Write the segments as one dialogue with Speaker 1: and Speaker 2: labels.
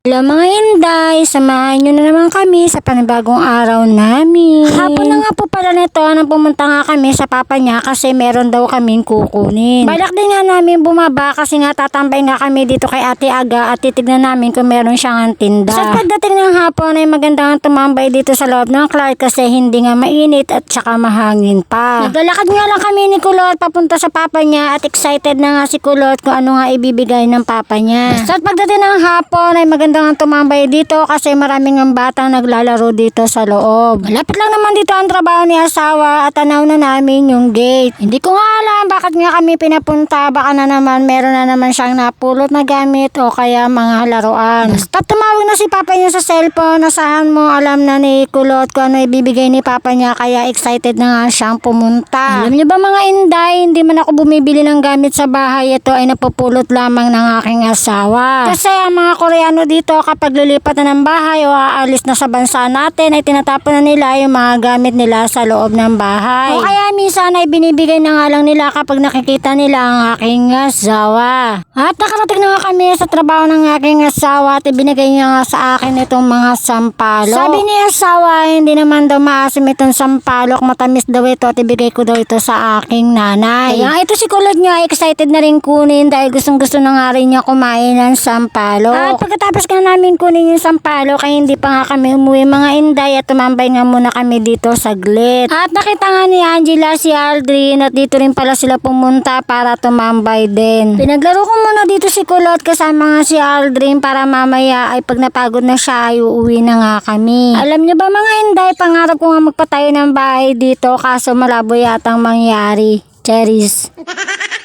Speaker 1: Hello mga Inday, samahan nyo na naman kami sa panibagong araw namin. Hapon na nga po pala nito nang pumunta nga kami sa papa niya kasi meron daw kaming kukunin. Balak din nga namin bumaba kasi nga tatambay nga kami dito kay Ate Aga at titignan namin kung meron siyang tinda. Sa pagdating ng hapon ay magandang tumambay dito sa loob ng Clark kasi hindi nga mainit at saka mahangin pa. Naglalakad nga lang kami ni Kulot papunta sa papa niya at excited na nga si Kulot kung ano nga ibibigay ng papa niya. Sa pagdating ng hapon ay magandang tumambay dito kasi maraming ang batang naglalaro dito sa loob. Malapit lang naman dito ang trabaho ni asawa at tanaw na namin yung gate. Hindi ko nga alam bakit nga kami pinapunta, baka na naman meron na naman siyang napulot na gamit o kaya mga laruan. Basta tumawag na si papa niya sa cellphone, asahan mo alam na ni Kulot kung ano ibibigay ni papa niya kaya excited na nga siyang pumunta. Alam niyo ba mga Inday, hindi man ako bumibili ng gamit sa bahay, ito ay napupulot lamang ng aking asawa. Kasi ang mga Koreano dito kapag lilipat na ng bahay o aalis na sa bansa natin ay tinatapon na nila yung mga gamit nila sa loob ng bahay. O kaya minsan ay binibigay na nga lang nila kapag nakikita nila ang aking asawa. At nakarating na nga kami sa trabaho ng aking asawa at ibinigay niya nga sa akin itong mga sampalok. Sabi ni asawa hindi naman daw maasim itong sampalok, matamis daw ito at ibigay ko daw ito sa aking nanay. Kaya ito si Kulot niya excited na rin kunin dahil gustong gusto na nga rin niya kumain ng sampalok. At pagkatapos ka namin kunin yung sampalok kaya hindi pa nga kami umuwi mga Inday at tumambay nga muna kami dito saglit. At nakita nga ni Angela si Aldrin at dito rin pala sila pumunta para tumambay din. Pinaglaro ko muna dito si Kulot kasama nga si Aldrin para mamaya ay pag napagod na siya ay uuwi na nga kami. Alam niyo ba mga Inday, pangarap ko nga magpatayo ng bahay dito kaso malabo yatang mangyari. Cherries.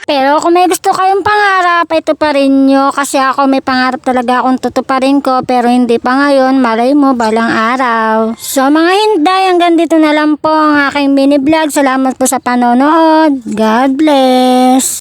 Speaker 1: Pero kung may gusto kayong pangarap, ay tuparin nyo kasi ako may pangarap talaga akong tutuparin ko pero hindi pa ngayon, malay mo balang araw. So mga Inday, hanggang dito na lang po ang aking mini vlog. Salamat po sa panonood. God bless!